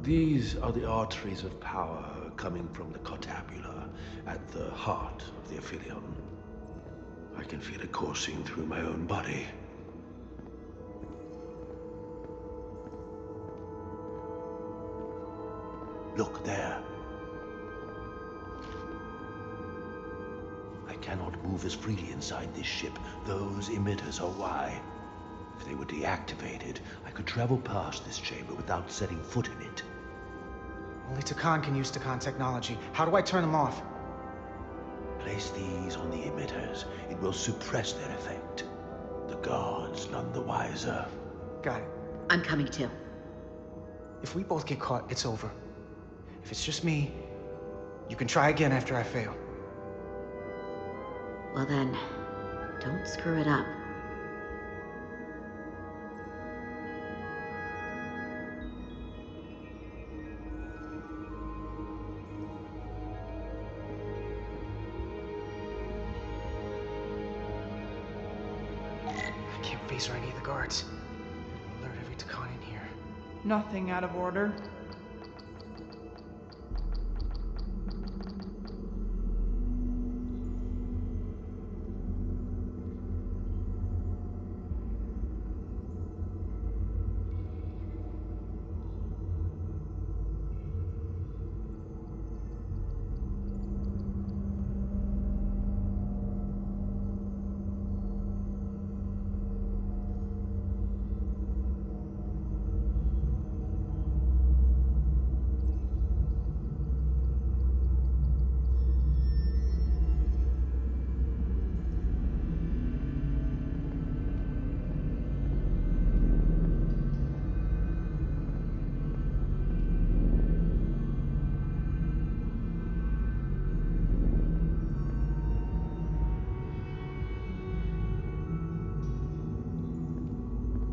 These are the arteries of power coming from the cortabula at the heart of the Aphelion. I can feel it coursing through my own body. Look there. I cannot move as freely inside this ship. Those emitters are why. If they were deactivated, I could travel past this chamber without setting foot in it. Only Takan can use Takan technology. How do I turn them off? Place these on the emitters. It will suppress their effect. The guards none the wiser. Got it. I'm coming too. If we both get caught, it's over. If it's just me, you can try again after I fail. Well then, don't screw it up. I can't face or any of the guards. Alert every Takan in here. Nothing out of order.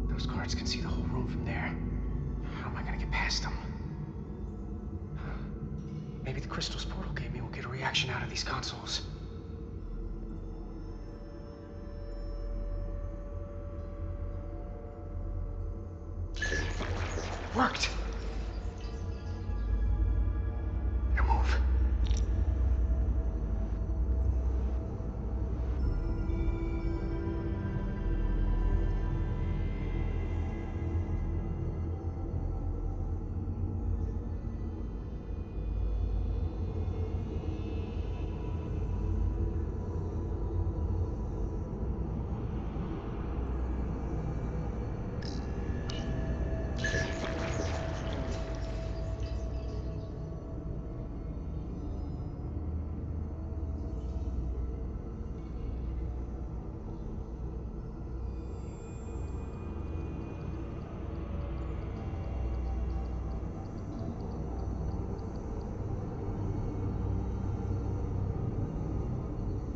Those guards can see the whole room from there. How am I gonna get past them? Maybe the crystals portal gave me will get a reaction out of these consoles. Worked! Now move.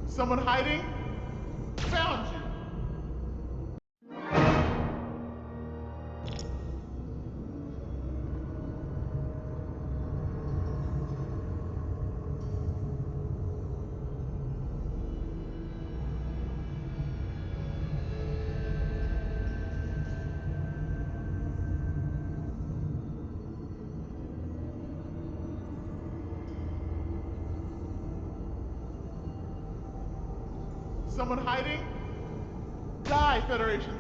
Someone hiding? Found you! Someone hiding? Die, Federation!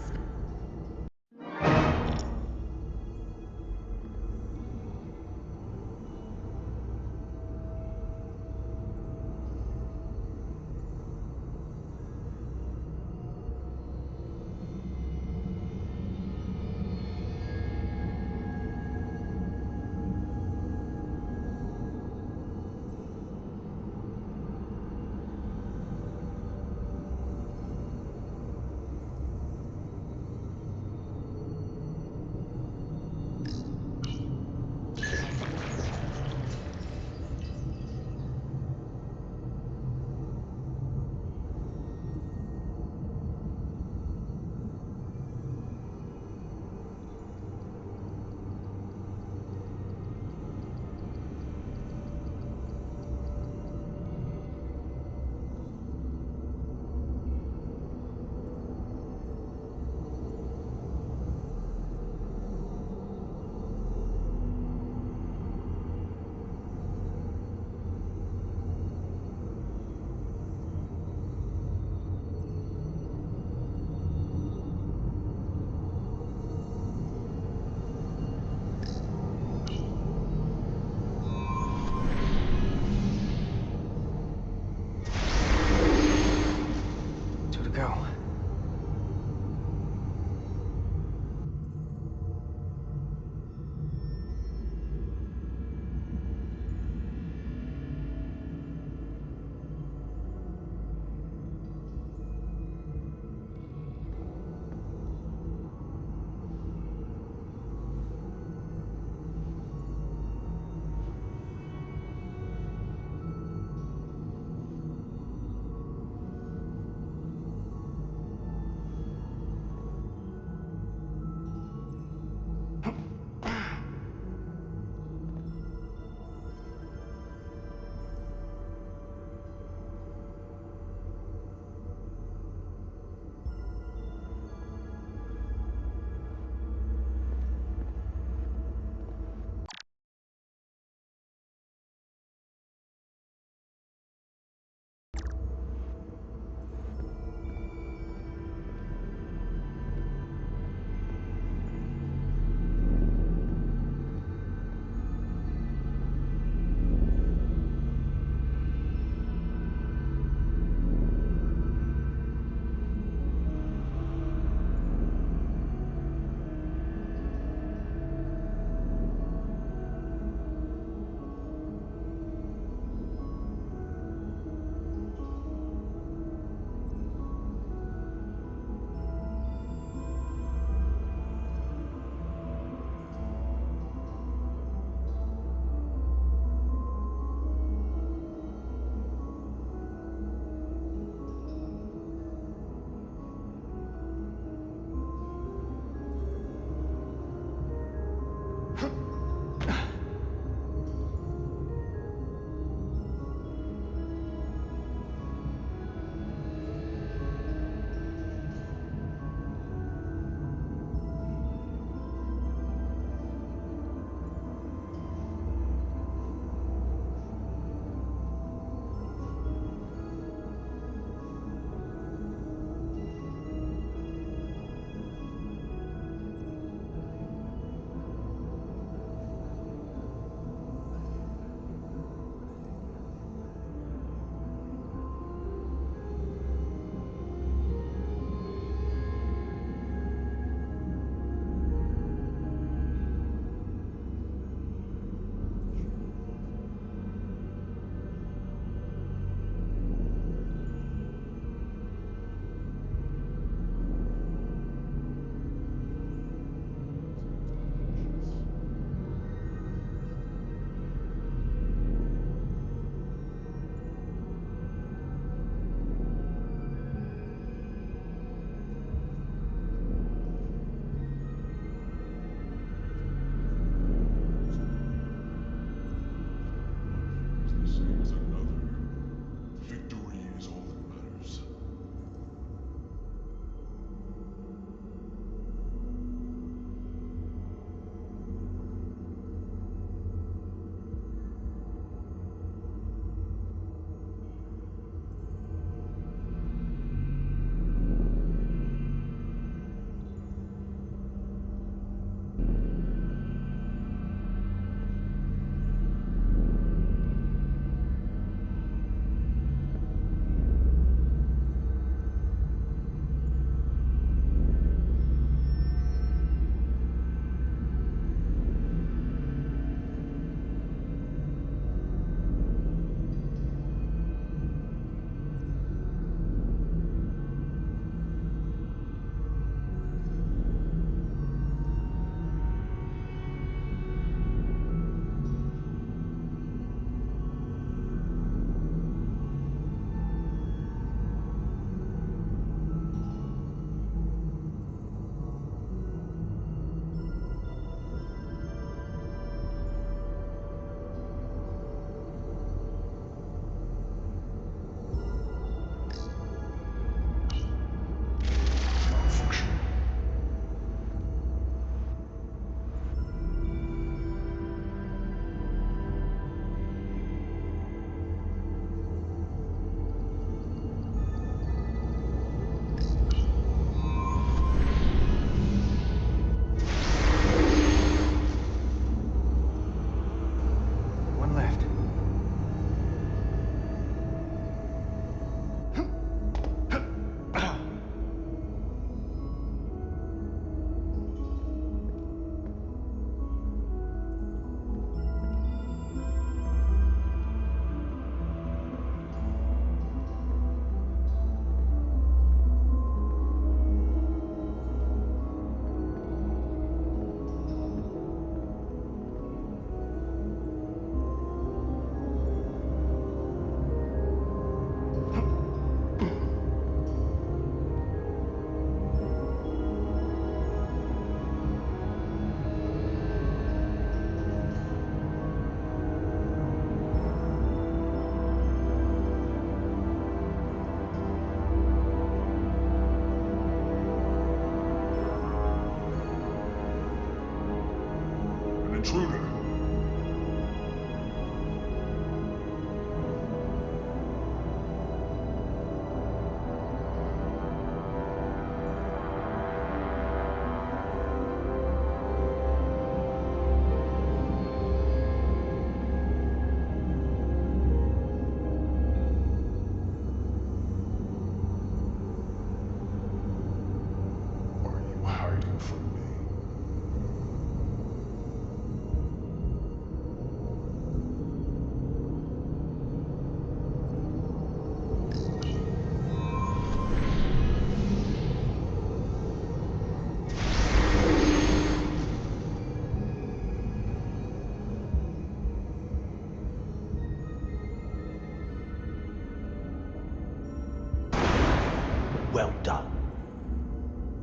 Well done.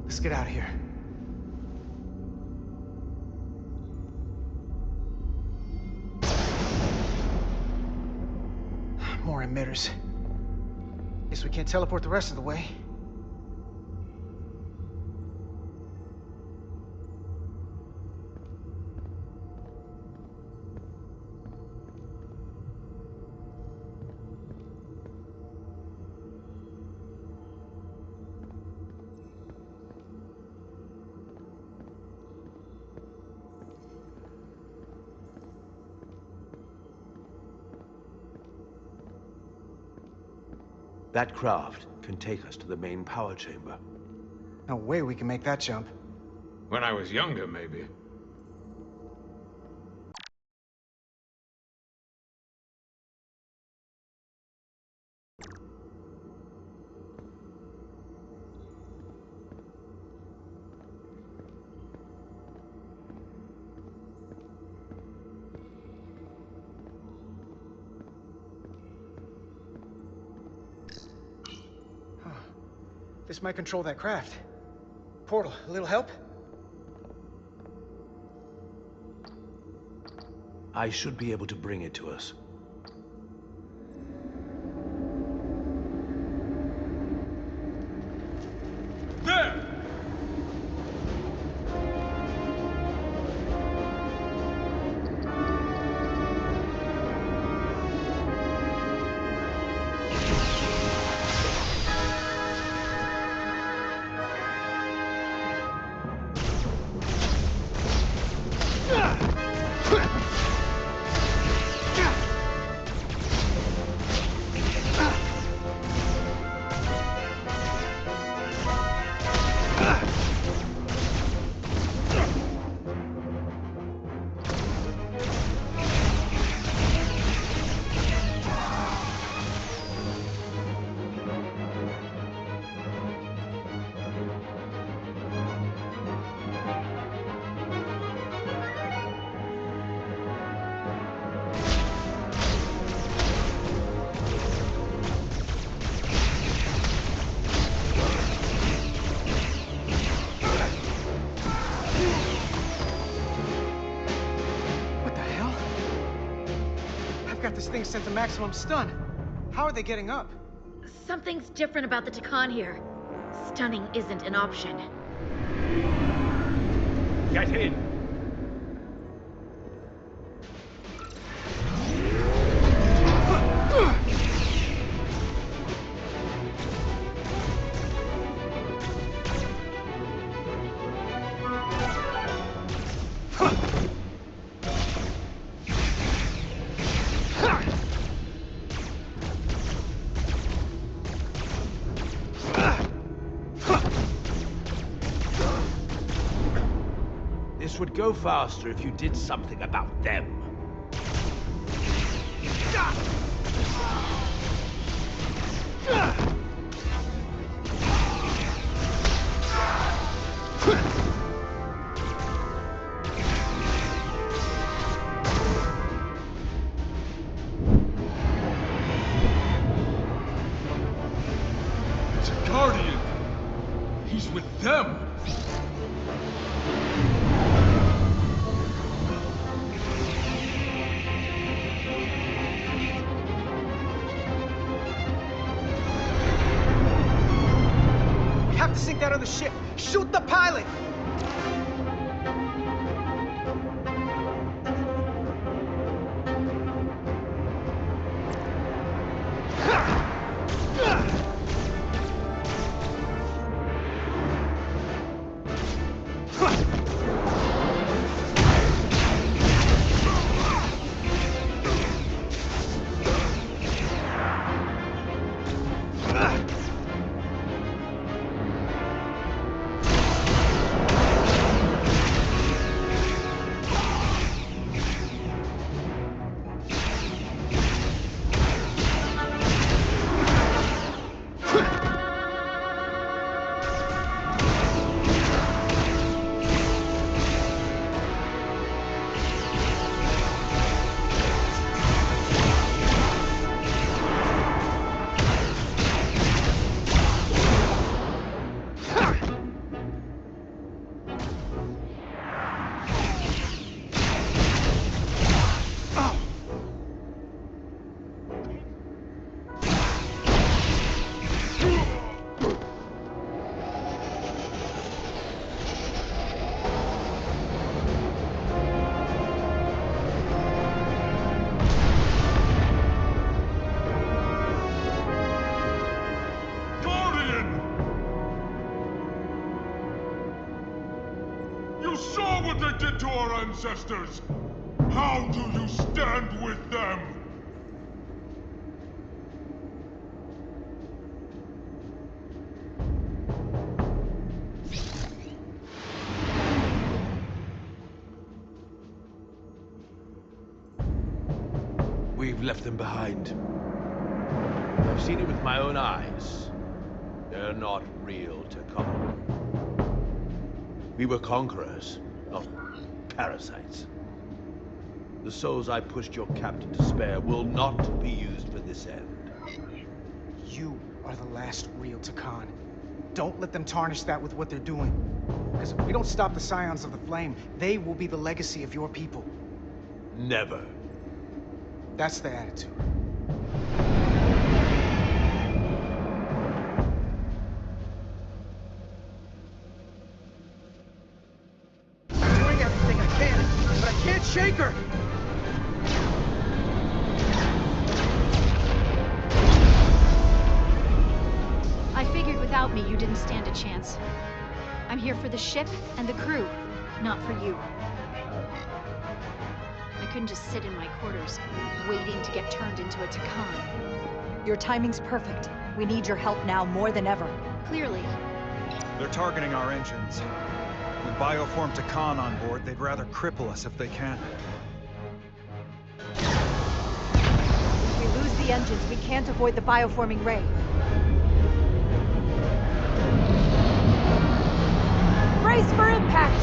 Let's get out of here. More emitters. Guess we can't teleport the rest of the way. That craft can take us to the main power chamber. No way we can make that jump. When I was younger, maybe. This might control that craft. Portal, a little help? I should be able to bring it to us. There! Got this thing set to maximum stun. How are they getting up? Something's different about the Takan here. Stunning isn't an option. Get in! This would go faster if you did something about them. It's a Guardian! He's with them! We have to sink that other ship. Shoot the pilot! did to our ancestors? How do you stand with them? We've left them behind. I've seen it with my own eyes. They're not real Takan. We were conquerors, not parasites. The souls I pushed your captain to spare will not be used for this end. You are the last real Takan. Don't let them tarnish that with what they're doing. Because if we don't stop the Scions of the Flame, they will be the legacy of your people. Never. That's the attitude. I'm doing everything I can, but I can't shake her! I figured without me you didn't stand a chance. I'm here for the ship and the crew, not for you. I couldn't just sit in my quarters, waiting to get turned into a Takan. Your timing's perfect. We need your help now more than ever. Clearly. They're targeting our engines. With bioform Takan on board, they'd rather cripple us if they can. If we lose the engines, we can't avoid the bioforming ray. Brace for impact!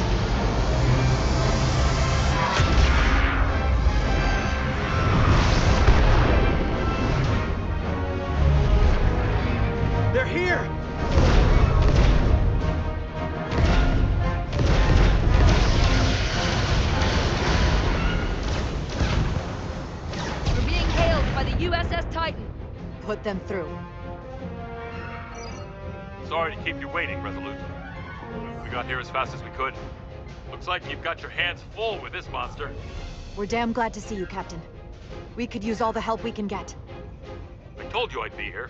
They're here! We're being hailed by the USS Titan. Put them through. Sorry to keep you waiting, Resolute. We got here as fast as we could. Looks like you've got your hands full with this monster. We're damn glad to see you, Captain. We could use all the help we can get. I told you I'd be here.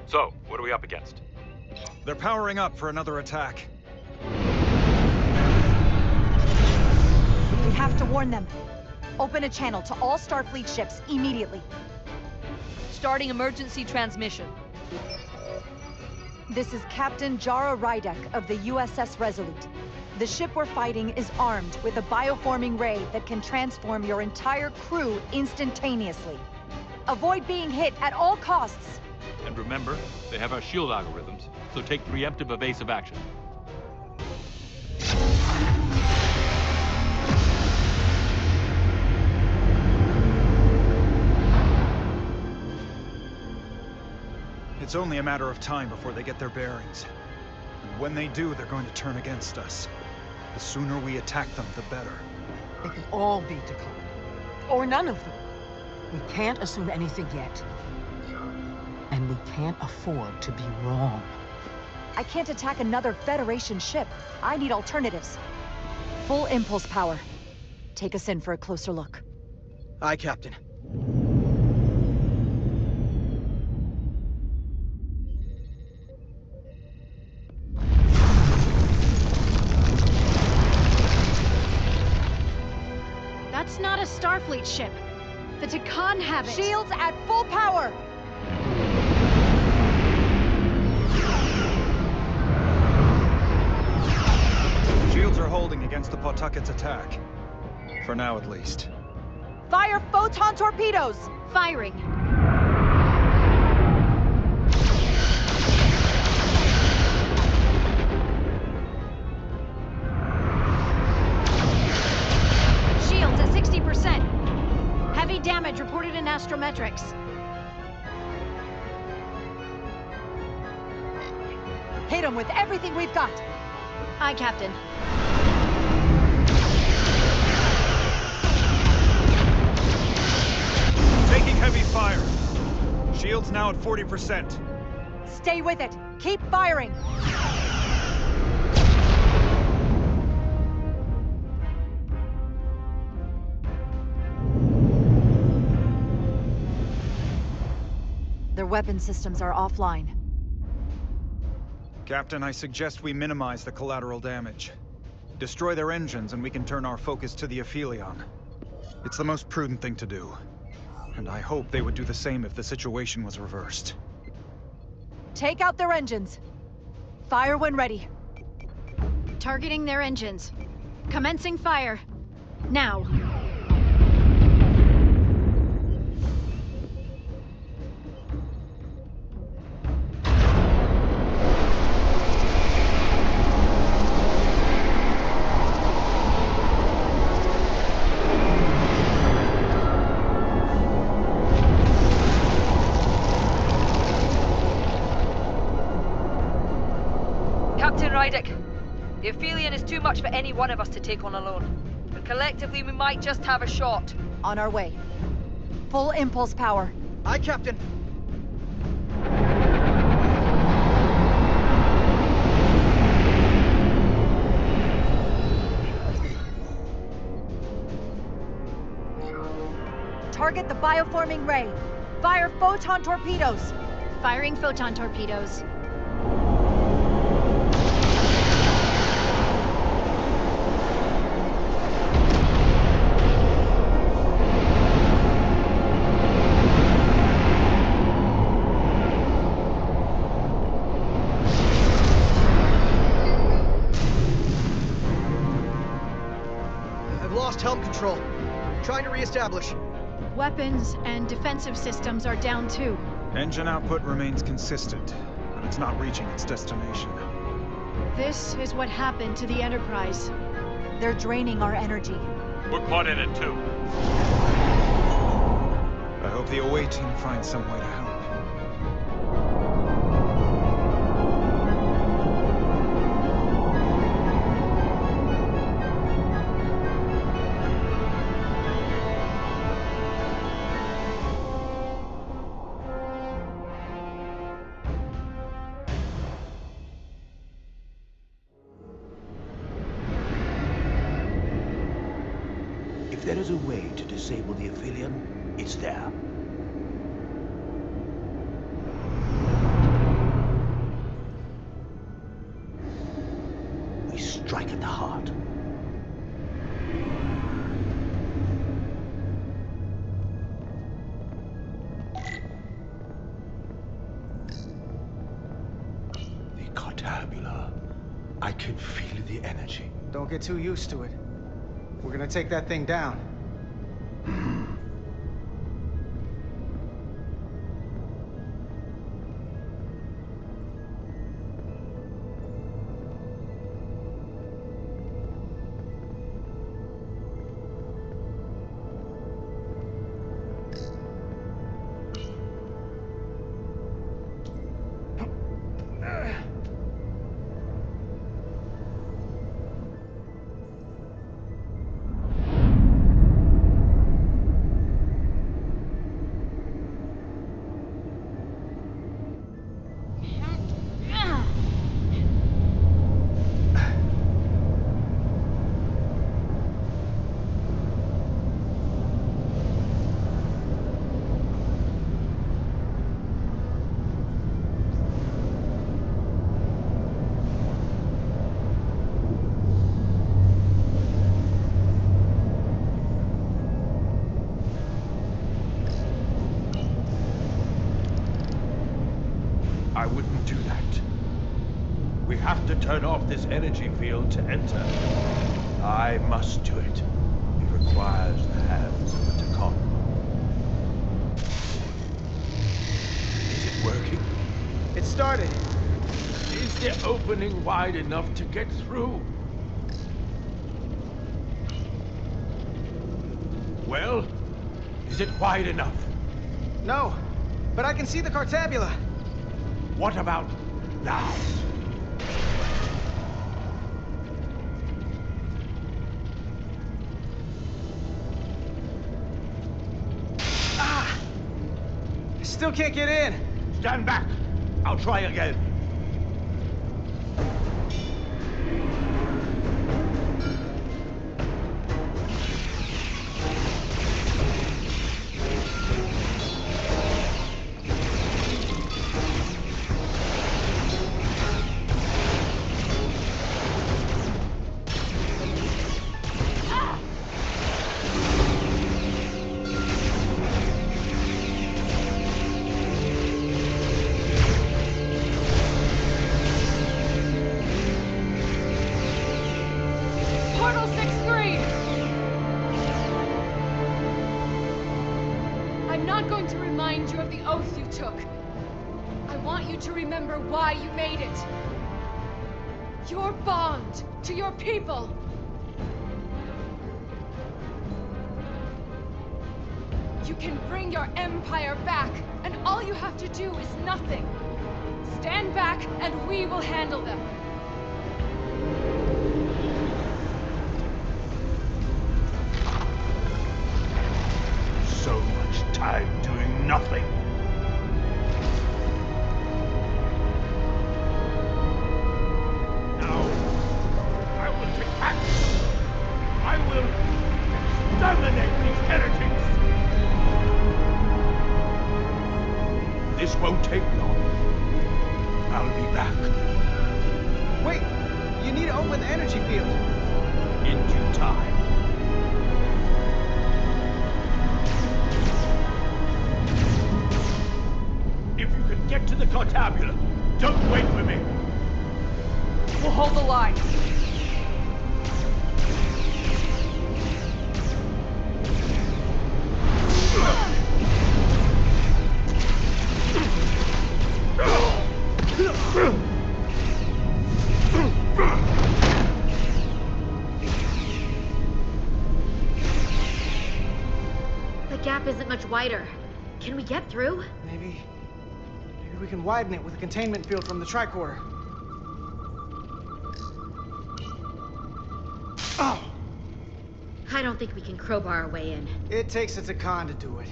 So, what are we up against? They're powering up for another attack. We have to warn them. Open a channel to all Starfleet ships immediately. Starting emergency transmission. This is Captain Jara Rydek of the USS Resolute. The ship we're fighting is armed with a bioforming ray that can transform your entire crew instantaneously. Avoid being hit at all costs. And remember, they have our shield algorithms, so take preemptive evasive action. It's only a matter of time before they get their bearings. And when they do, they're going to turn against us. The sooner we attack them, the better. They could all be Takan. Or none of them. We can't assume anything yet. And we can't afford to be wrong. I can't attack another Federation ship. I need alternatives. Full impulse power. Take us in for a closer look. Aye, Captain. That's not a Starfleet ship. The Takan have it. Shields at full power! Shields are holding against the Pawtucket's attack. For now, at least. Fire photon torpedoes! Firing. Shields at 60%. Heavy damage reported in astrometrics. Hit them with everything we've got. Aye, Captain. Taking heavy fire. Shields now at 40%. Stay with it. Keep firing. Their weapon systems are offline. Captain, I suggest we minimize the collateral damage. Destroy their engines and we can turn our focus to the Aphelion. It's the most prudent thing to do. And I hope they would do the same if the situation was reversed. Take out their engines. Fire when ready. Targeting their engines. Commencing fire. Now. Captain Rydick, the Aphelion is too much for any one of us to take on alone. But collectively, we might just have a shot. On our way. Full impulse power. Aye, Captain. Target the bioforming ray. Fire photon torpedoes. Firing photon torpedoes. I've lost helm control. Trying to reestablish. Weapons and defensive systems are down too. Engine output remains consistent, but it's not reaching its destination. This is what happened to the Enterprise. They're draining our energy. We're caught in it too. I hope the away team finds some way to help. If there is a way to disable the Aphelion, it's there. We strike at the heart. The Cartabula. I can feel the energy. Don't get too used to it. We're gonna take that thing down. I wouldn't do that. We have to turn off this energy field to enter. I must do it. It requires the hands of the Takon. Is it working? It started. Is the opening wide enough to get through? Well, is it wide enough? No, but I can see the Cartabula. What about now? Ah! I still can't get in. Stand back. I'll try again. going to remind you of the oath you took. I want you to remember why you made it. Your bond to your people. You can bring your empire back, and all you have to do is nothing. Stand back, and we will handle them. So much time doing nothing. Now, I will take action. I will exterminate these heretics. This won't take long. I'll be back. Wait! You need to open the energy field. In due time. If you can get to the Cartabula, don't wait for me. We'll hold the line. The gap isn't much wider. Can we get through? Maybe we can widen it with a containment field from the tricorder. Oh! I don't think we can crowbar our way in. It takes a Takan to do it.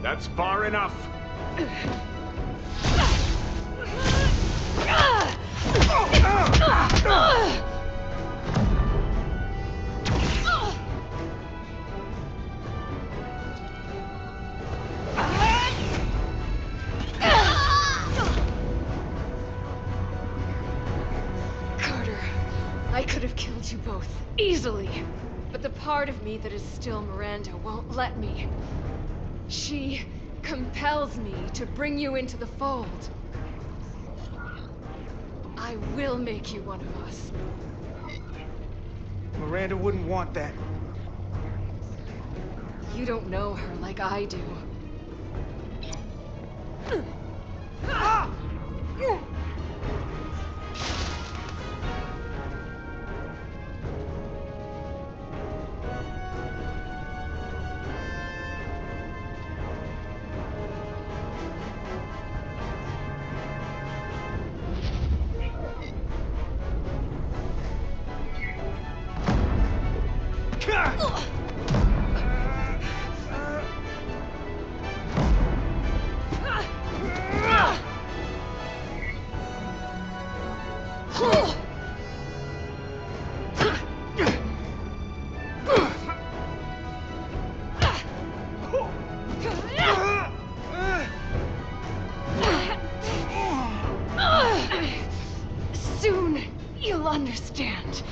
That's far enough. Carter, I could have killed you both, easily. But the part of me that is still Miranda won't let me. She compels me to bring you into the fold. I will make you one of us. Miranda wouldn't want that. You don't know her like I do. Soon, you'll understand.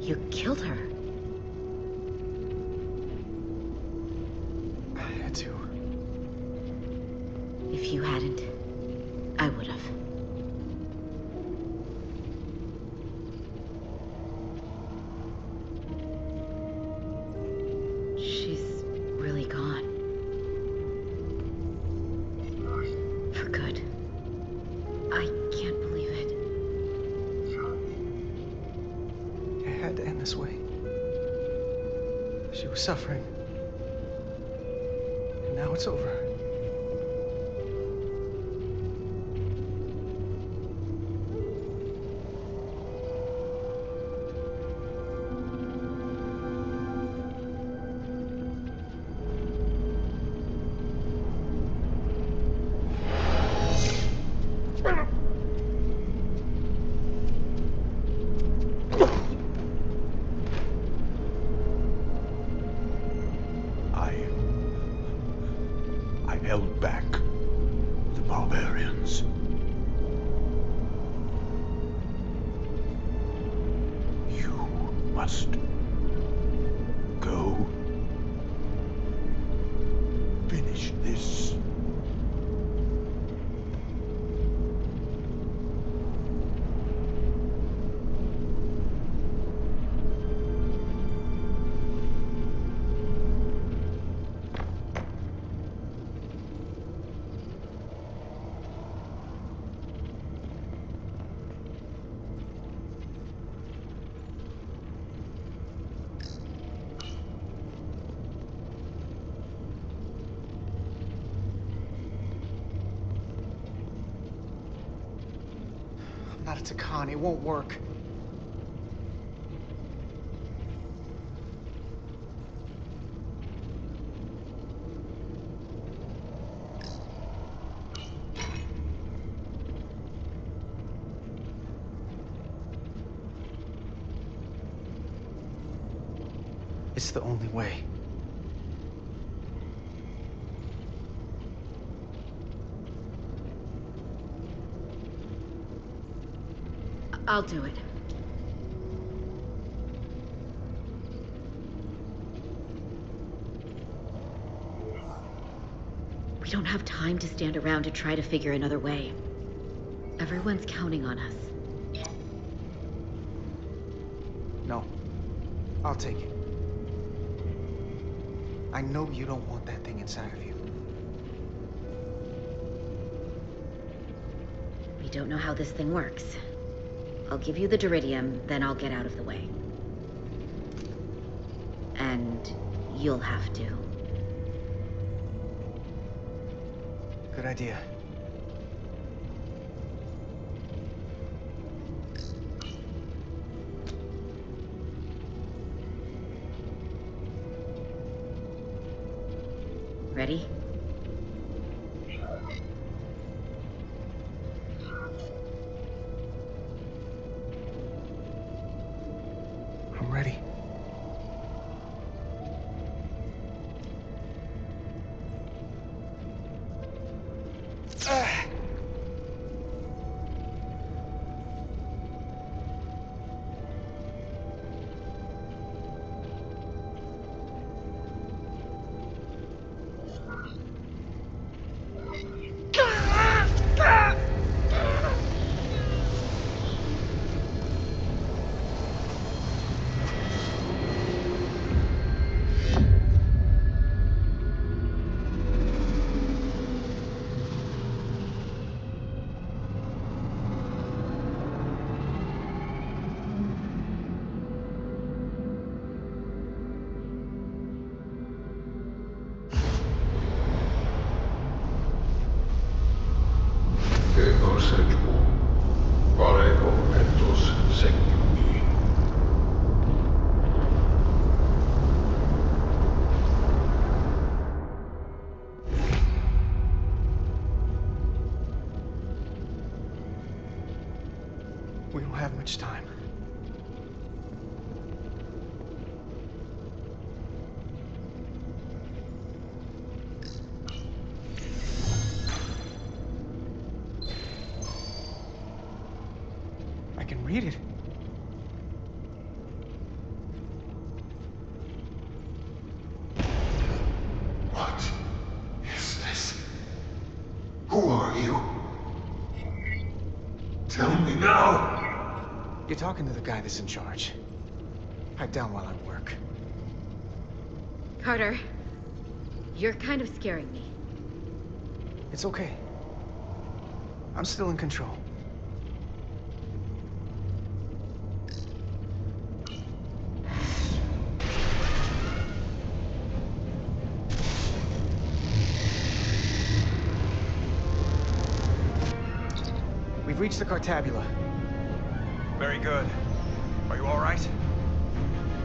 You killed her. If you hadn't, I would have. She's really gone. For good. I can't believe it. It had to end this way. She was suffering. And now it's over. I held back the barbarians. You must go. Finish this. I'm not a Takan. It won't work. It's the only way. I'll do it. We don't have time to stand around to try to figure another way. Everyone's counting on us. No. I'll take it. I know you don't want that thing inside of you. We don't know how this thing works. I'll give you the Duridium, then I'll get out of the way. And you'll have to. Good idea. Ready? I'm ready. We don't have much time. I can read it. What is this? Who are you? Tell me now! You're talking to the guy that's in charge. Pipe down while I work. Carter, you're kind of scaring me. It's okay. I'm still in control. We've reached the Cartabula. Very good. Are you all right?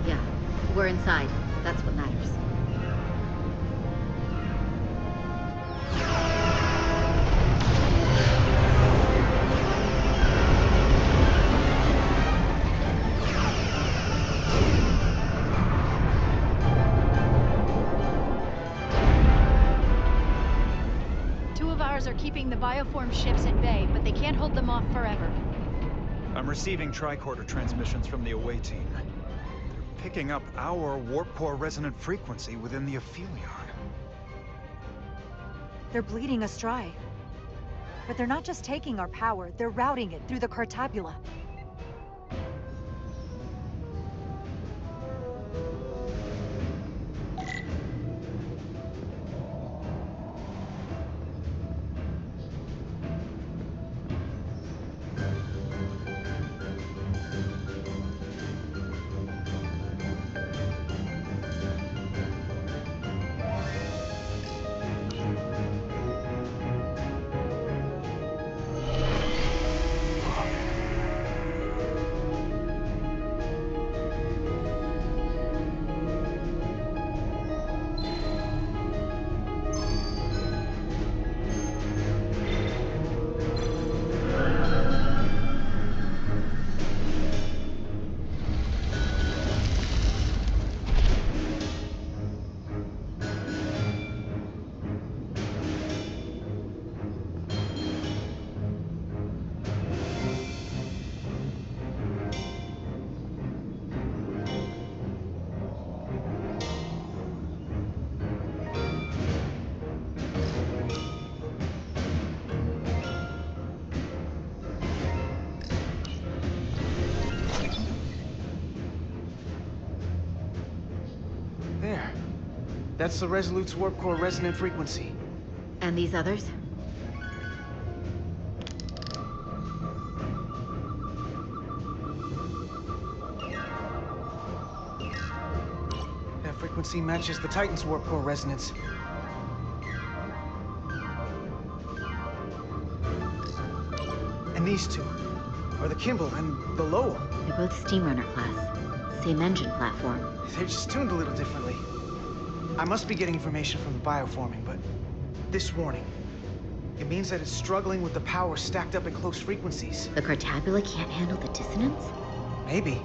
Yeah, we're inside. That's what matters. Two of ours are keeping the bioform ships at bay, but they can't hold them off forever. I'm receiving tricorder transmissions from the away team. They're picking up our warp core resonant frequency within the Aphelion. They're bleeding us dry. But they're not just taking our power, they're routing it through the Cartabula. There. That's the Resolute's warp core resonant frequency. And these others? That frequency matches the Titan's warp core resonance. And these two are the Kimball and the Lowell. They're both Steamrunner class. Same engine platform. They're just tuned a little differently. I must be getting information from the bioforming, but this warning, it means that it's struggling with the power stacked up at close frequencies. The Cartabula can't handle the dissonance? Maybe.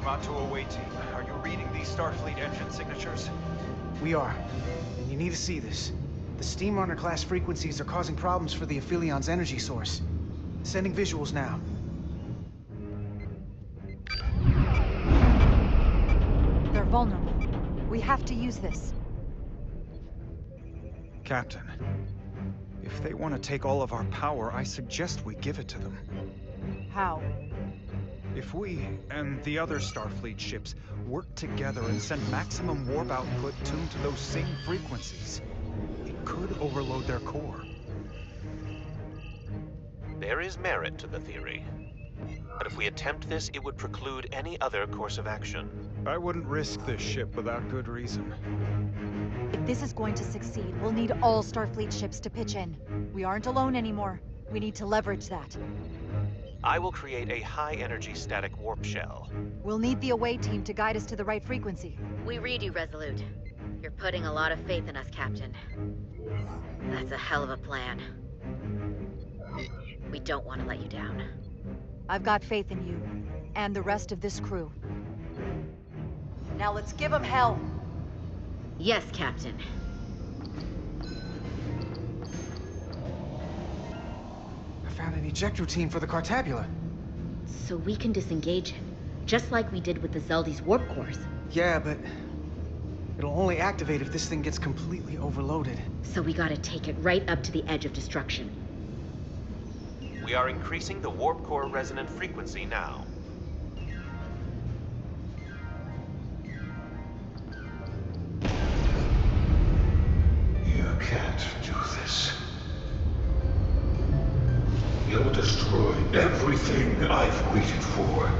On to away team. Are you reading these Starfleet engine signatures? We are. And you need to see this. The Steamrunner class frequencies are causing problems for the Aphelion's energy source. Sending visuals now. They're vulnerable. We have to use this. Captain, if they want to take all of our power, I suggest we give it to them. How? If we and the other Starfleet ships work together and send maximum warp output tuned to those same frequencies, it could overload their core. There is merit to the theory. But if we attempt this, it would preclude any other course of action. I wouldn't risk this ship without good reason. If this is going to succeed, we'll need all Starfleet ships to pitch in. We aren't alone anymore. We need to leverage that. I will create a high-energy static warp shell. We'll need the away team to guide us to the right frequency. We read you, Resolute. You're putting a lot of faith in us, Captain. That's a hell of a plan. We don't want to let you down. I've got faith in you, and the rest of this crew. Now let's give them hell! Yes, Captain. I found an eject routine for the Cartabula. So we can disengage it, just like we did with the Zeldy's warp cores. Yeah, but It'll only activate if this thing gets completely overloaded. So we gotta take it right up to the edge of destruction. We are increasing the warp core resonant frequency now. You can't do this. You'll destroy everything I've waited for.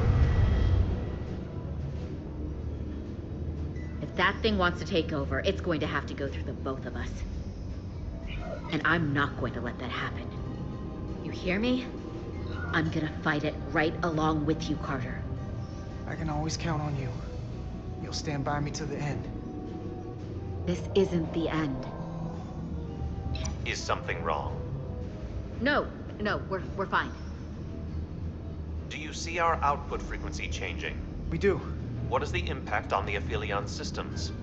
If that thing wants to take over, it's going to have to go through the both of us. And I'm not going to let that happen. You hear me? I'm gonna fight it right along with you, Carter. I can always count on you. You'll stand by me to the end. This isn't the end. Is something wrong? No, we're fine. Do you see our output frequency changing? We do. What is the impact on the Aphelion systems?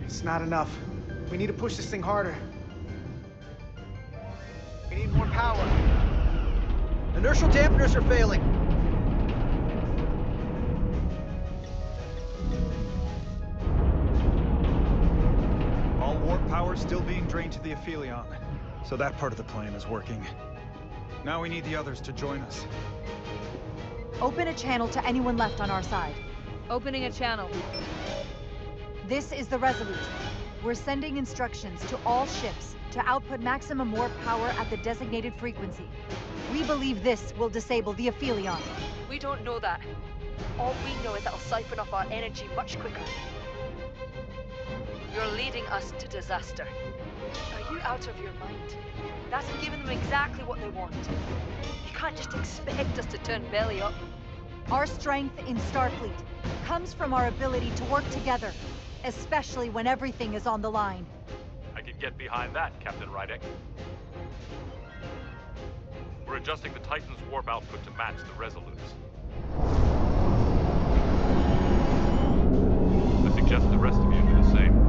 It's not enough. We need to push this thing harder. We need more power. Inertial dampeners are failing. All warp power still being drained to the Aphelion, so that part of the plan is working. Now we need the others to join us. Open a channel to anyone left on our side. Opening a channel. This is the Resolute. We're sending instructions to all ships to output maximum warp power at the designated frequency. We believe this will disable the Aphelion. We don't know that. All we know is that'll siphon off our energy much quicker. You're leading us to disaster. Are you out of your mind? That's giving them exactly what they want. You can't just expect us to turn belly up. Our strength in Starfleet comes from our ability to work together, especially when everything is on the line. I can get behind that, Captain Rydek. We're adjusting the Titan's warp output to match the Resolute's. I suggest the rest of you do the same.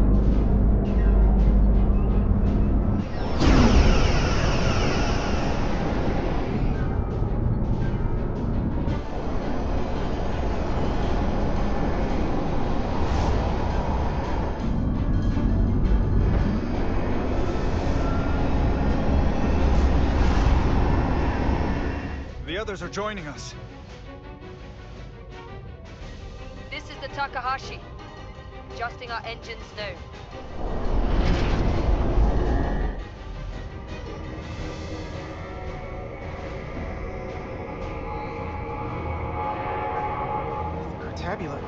The others are joining us. This is the Takahashi. Adjusting our engines now. Cartabula.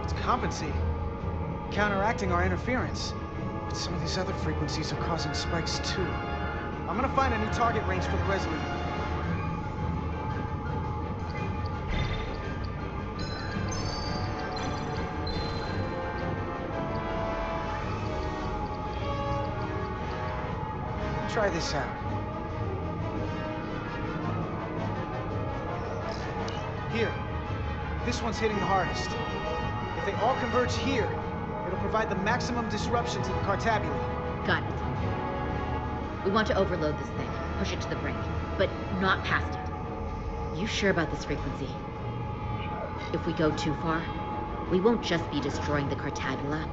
It's compensating. Counteracting our interference. But some of these other frequencies are causing spikes too. I'm gonna find a new target range for the Resolute. Try this out. Here. This one's hitting the hardest. If they all converge here, it'll provide the maximum disruption to the Cartabula. Got it. We want to overload this thing, push it to the brink, but not past it. You sure about this frequency? If we go too far, we won't just be destroying the Cartabula.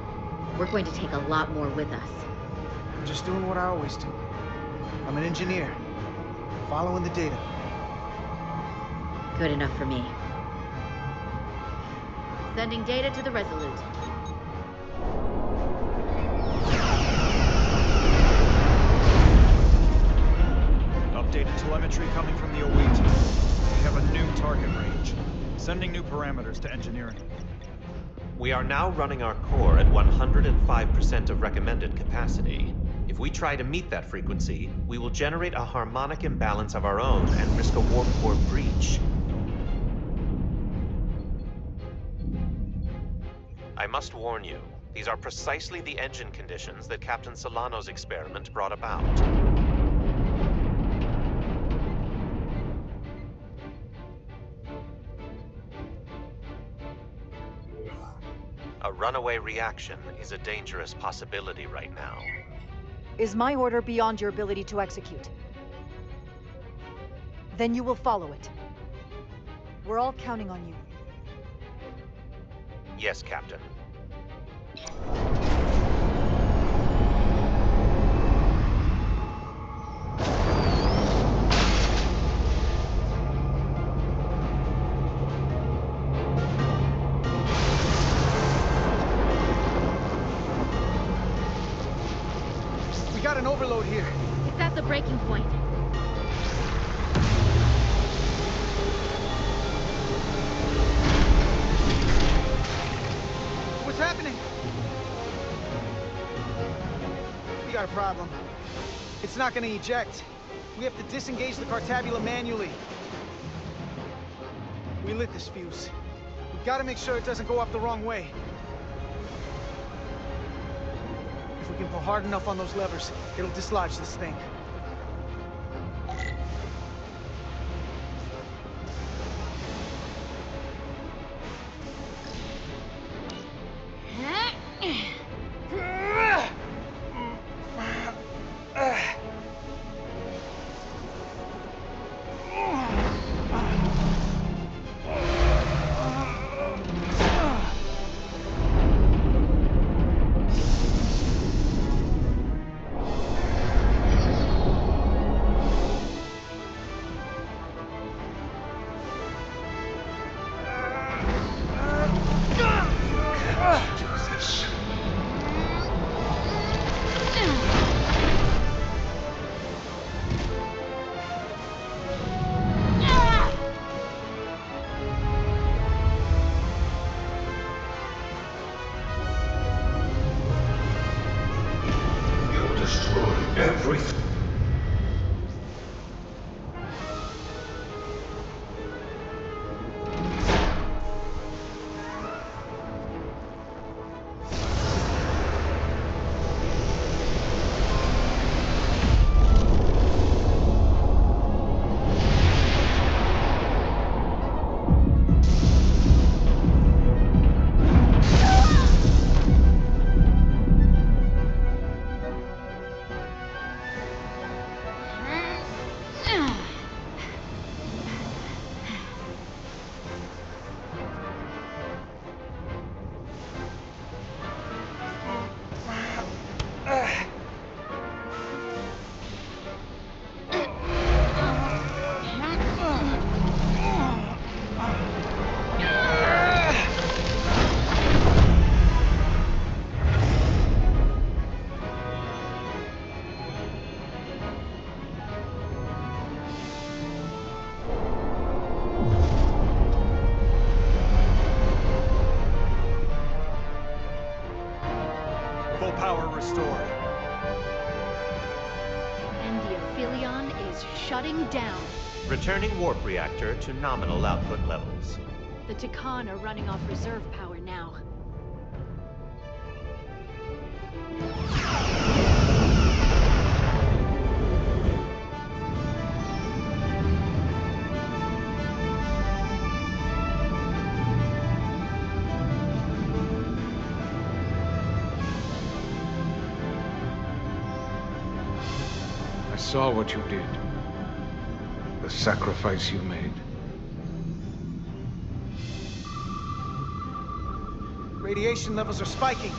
We're going to take a lot more with us. I'm just doing what I always do. I'm an engineer, following the data. Good enough for me. Sending data to the Resolute. Updated telemetry coming from the Elite. We have a new target range. Sending new parameters to engineering. We are now running our core at 105% of recommended capacity. If we try to meet that frequency, we will generate a harmonic imbalance of our own and risk a warp core breach. I must warn you, these are precisely the engine conditions that Captain Solano's experiment brought about. A runaway reaction is a dangerous possibility right now. Is my order beyond your ability to execute? Then you will follow it. We're all counting on you. Yes, Captain. We got an overload here. It's at the breaking point. What's happening? We got a problem. It's not gonna eject. We have to disengage the Cartabula manually. We lit this fuse. We gotta make sure it doesn't go up the wrong way. If we can pull hard enough on those levers, it'll dislodge this thing. Everything. Full power restored. And the Aphelion is shutting down. Returning warp reactor to nominal output levels. The Takan are running off reserve power now. I saw what you did. The sacrifice you made. Radiation levels are spiking.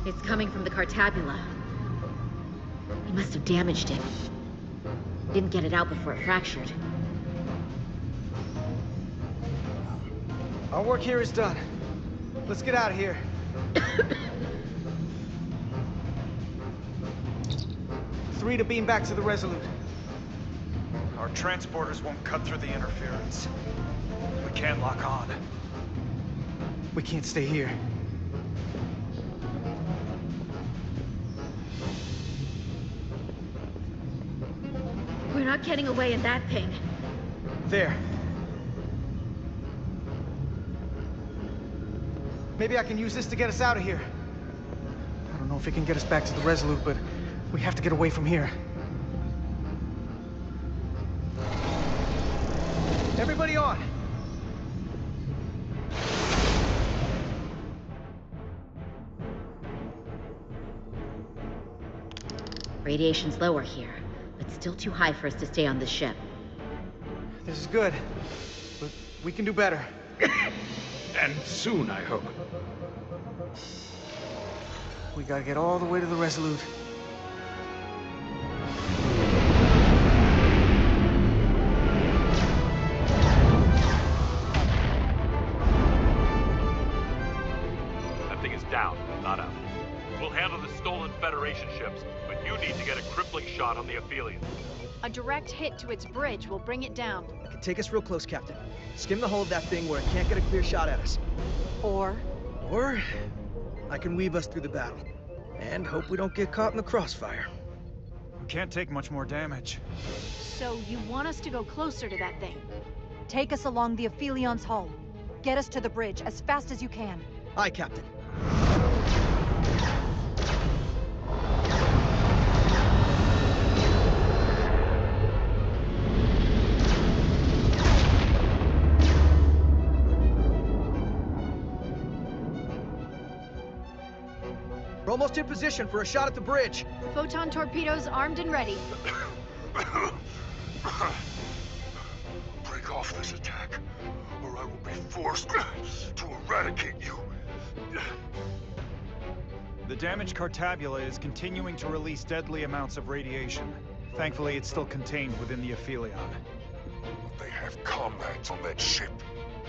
It's coming from the Cartabula. He must have damaged it. Didn't get it out before it fractured. Our work here is done. Let's get out of here. 3 to beam back to the Resolute. Our transporters won't cut through the interference. We can't lock on. We can't stay here. We're not getting away in that thing. There. Maybe I can use this to get us out of here. I don't know if it can get us back to the Resolute, but we have to get away from here. Everybody on! Radiation's lower here, but still too high for us to stay on this ship. This is good, but we can do better. And soon, I hope. We gotta get all the way to the Resolute. That thing is down, not out. We'll handle the stolen Federation ships, but you need to get a crippling shot on the Aphelion. A direct hit to its bridge will bring it down. It can take us real close, Captain. Skim the hull of that thing where it can't get a clear shot at us. Or I can weave us through the battle. And hope we don't get caught in the crossfire. We can't take much more damage. So you want us to go closer to that thing? take us along the Aphelion's hull. Get us to the bridge as fast as you can. Aye, Captain. We're almost in position for a shot at the bridge. Photon torpedoes armed and ready. Break off this attack, or I will be forced to eradicate you. The damaged Cartabula is continuing to release deadly amounts of radiation. Thankfully, it's still contained within the Aphelion. They have comrades on that ship,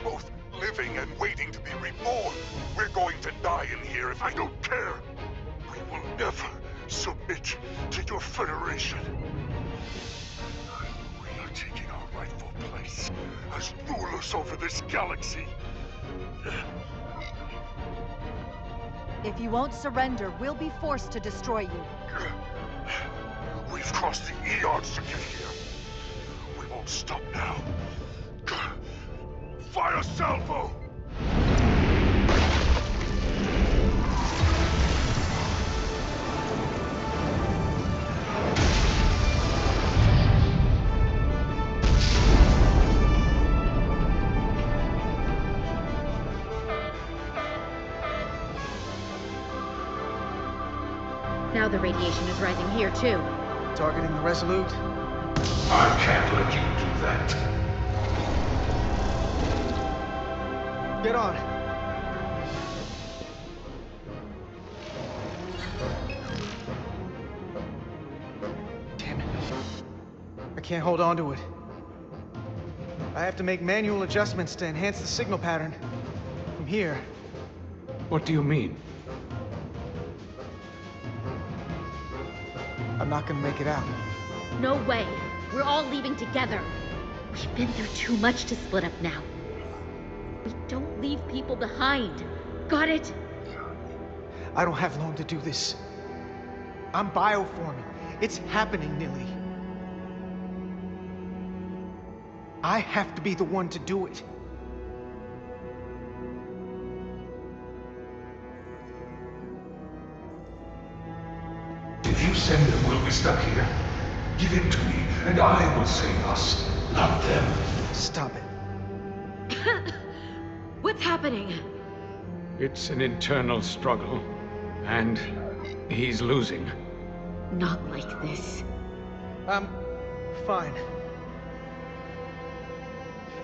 both living and waiting to be reborn. We're going to die in here if I don't care. We will never submit to your Federation. We are taking our rightful place as rulers over this galaxy. If you won't surrender, we'll be forced to destroy you. We've crossed the eons to get here. We won't stop now. Fire salvo! Now the radiation is rising here, too. Targeting the Resolute? I can't let you do that. Get on. Damn it. I can't hold on to it. I have to make manual adjustments to enhance the signal pattern. From here. What do you mean? I'm not gonna make it out. No way. We're all leaving together. We've been through too much to split up now. We don't leave people behind. Got it? I don't have long to do this. I'm bioforming. It's happening, Nilly. I have to be the one to do it. If you send them, we'll be stuck here. Give in to me, and I will save us, not them. Stop it. What's happening? It's an internal struggle, and he's losing. Not like this. I'm fine.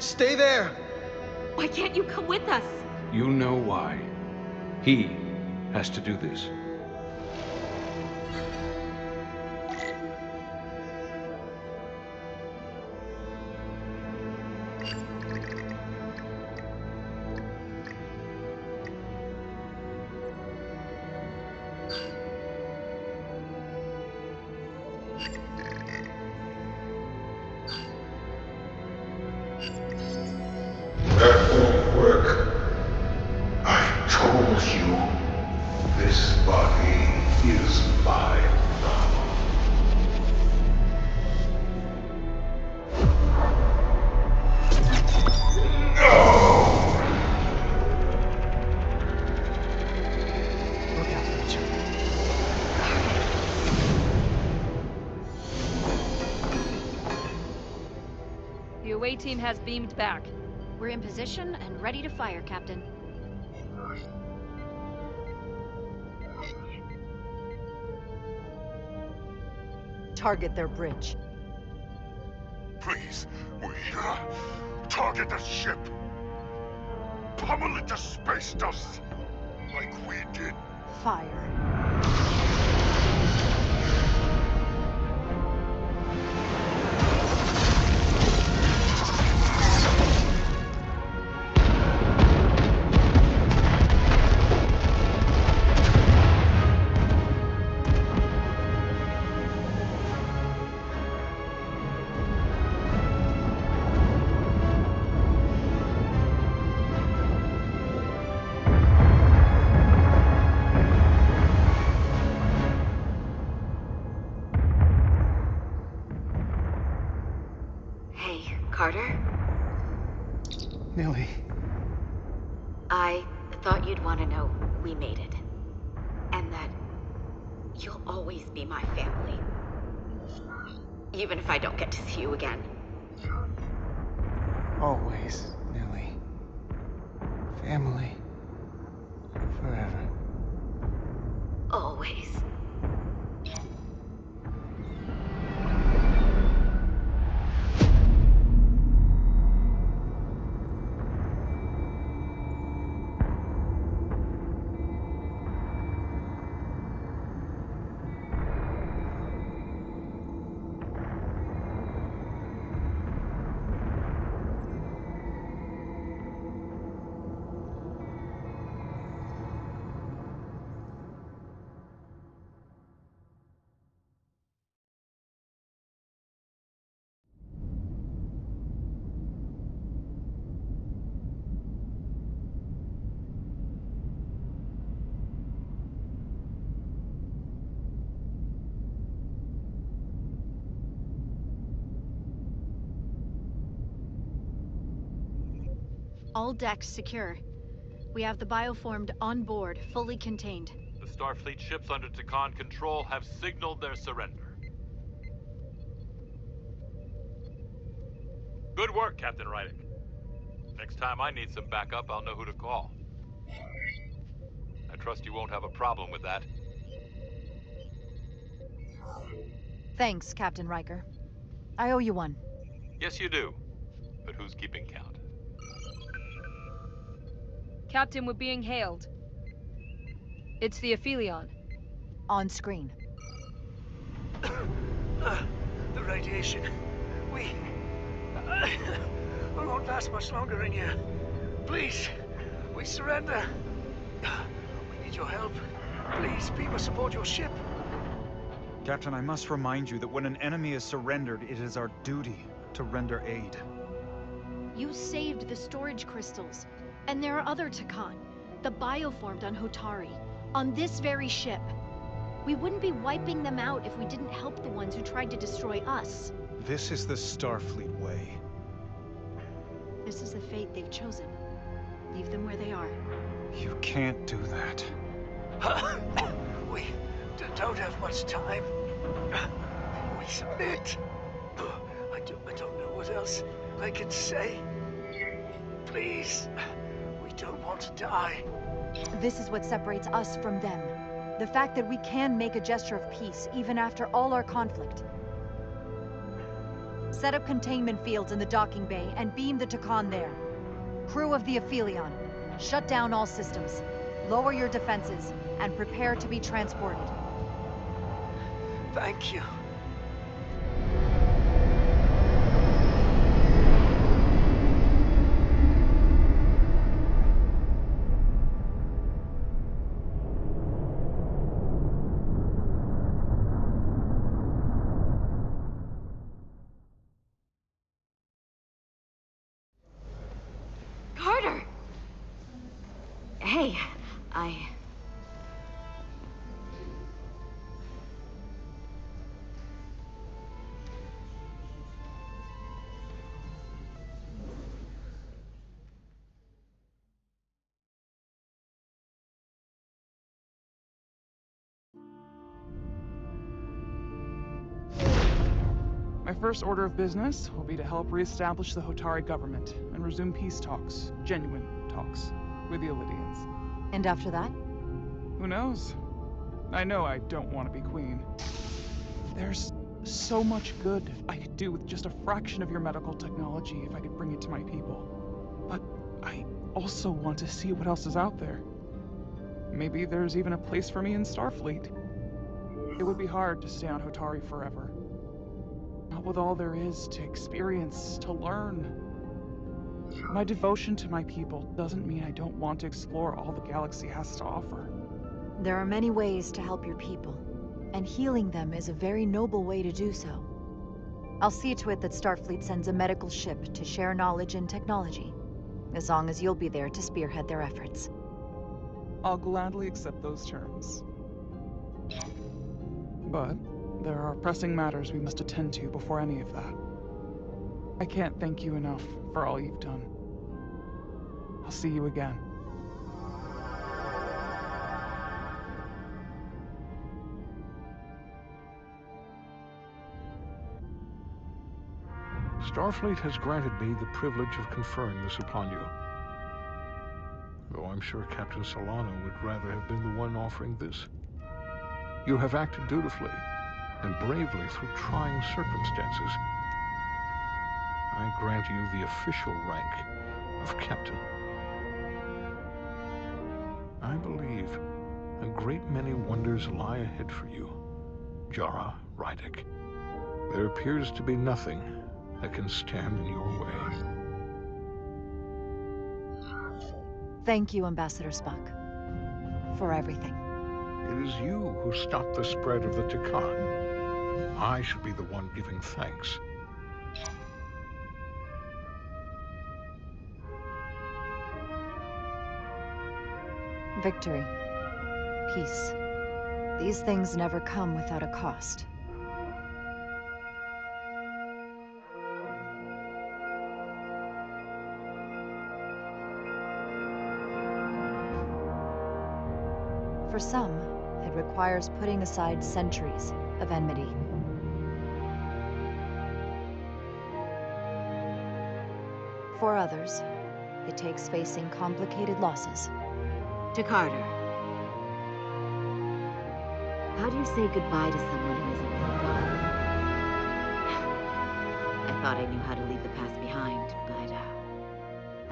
Stay there! Why can't you come with us? You know why. He has to do this. That won't work. I told you, this body is mine now. No! Look out for each other. The away team has beamed back. We're in position and ready to fire, Captain. Target their bridge. Please, we target the ship. pummel it to space dust, like we did. Fire. Carter? Millie. I thought you'd want to know we made it. And that you'll always be my family. Even if I don't get to see you again. Always, Millie. Family. Forever. Always. All decks secure. We have the bioformed on board, fully contained. The Starfleet ships under Takan control have signaled their surrender. Good work, Captain Rydick. Next time I need some backup, I'll know who to call. I trust you won't have a problem with that. Thanks, Captain Riker. I owe you one. Yes, you do. But who's keeping count? Captain, we're being hailed. It's the Aphelion. On screen. The radiation. We won't last much longer in here. Please, we surrender. We need your help. Please, people support your ship. Captain, I must remind you that when an enemy is surrendered, it is our duty to render aid. You saved the storage crystals. And there are other Takan, the bioformed on Hotari, on this very ship. We wouldn't be wiping them out if we didn't help the ones who tried to destroy us. This is the Starfleet way. This is the fate they've chosen. Leave them where they are. You can't do that. We don't have much time. We submit. I don't know what else I can say. Please. We don't want to die. This is what separates us from them. The fact that we can make a gesture of peace, even after all our conflict. Set up containment fields in the docking bay and beam the Takan there. Crew of the Aphelion, shut down all systems. Lower your defenses, and prepare to be transported. Thank you. Carter! Hey, My first order of business will be to help reestablish the Hotari government and resume peace talks, genuine talks, with the Elydians. And after that? Who knows? I know I don't want to be queen. There's so much good I could do with just a fraction of your medical technology if I could bring it to my people. But I also want to see what else is out there. Maybe there's even a place for me in Starfleet. It would be hard to stay on Hotari forever. Not with all there is to experience, to learn. My devotion to my people doesn't mean I don't want to explore all the galaxy has to offer. There are many ways to help your people, and healing them is a very noble way to do so. I'll see to it that Starfleet sends a medical ship to share knowledge and technology, as long as you'll be there to spearhead their efforts. I'll gladly accept those terms. But there are pressing matters we must attend to before any of that. I can't thank you enough for all you've done. I'll see you again. Starfleet has granted me the privilege of conferring this upon you. Though I'm sure Captain Solano would rather have been the one offering this. You have acted dutifully and bravely through trying circumstances. I grant you the official rank of Captain. I believe a great many wonders lie ahead for you, Jara Rydek. There appears to be nothing that can stand in your way. Thank you, Ambassador Spock, for everything. It is you who stopped the spread of the Tikan. I should be the one giving thanks. Victory. Peace. These things never come without a cost. For some, it requires putting aside centuries of enmity. For others, it takes facing complicated losses. To Carter. How do you say goodbye to someone who isn't gone? I thought I knew how to leave the past behind, but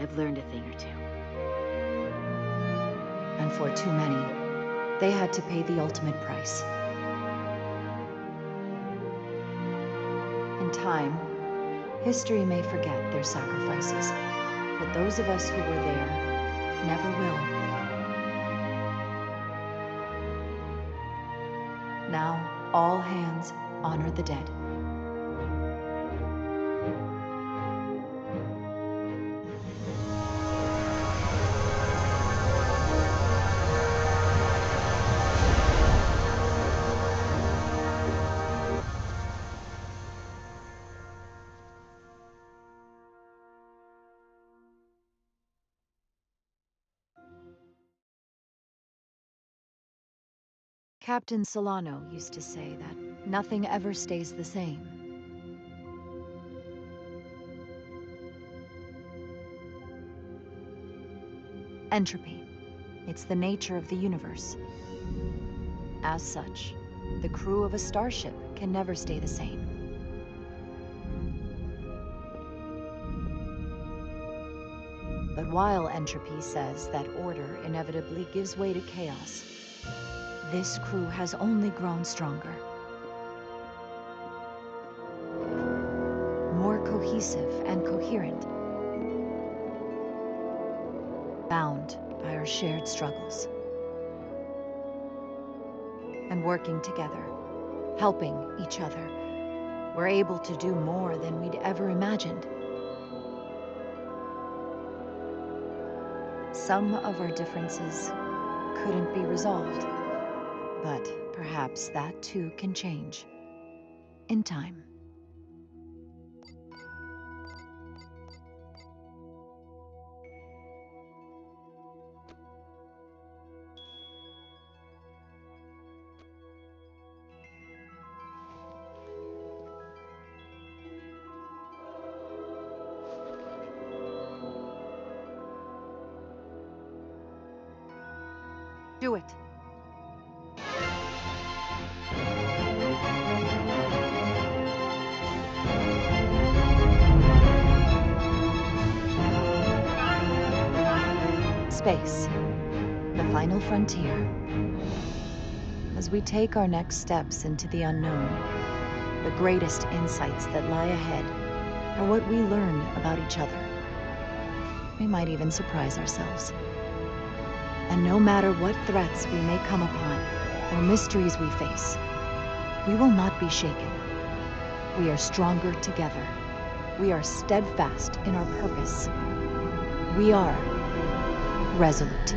I've learned a thing or two. And for too many, they had to pay the ultimate price. In time, history may forget their sacrifices, but those of us who were there never will. Now, all hands honor the dead. Captain Solano used to say that nothing ever stays the same. Entropy. It's the nature of the universe. As such, the crew of a starship can never stay the same. But while entropy says that order inevitably gives way to chaos, this crew has only grown stronger. More cohesive and coherent. Bound by our shared struggles. And working together, helping each other, we're able to do more than we'd ever imagined. Some of our differences couldn't be resolved. But perhaps that too can change. In time. Do it. face the final frontier. As we take our next steps into the unknown, the greatest insights that lie ahead are what we learn about each other. We might even surprise ourselves. And no matter what threats we may come upon, or mysteries we face, we will not be shaken. We are stronger together. We are steadfast in our purpose. We are resolute.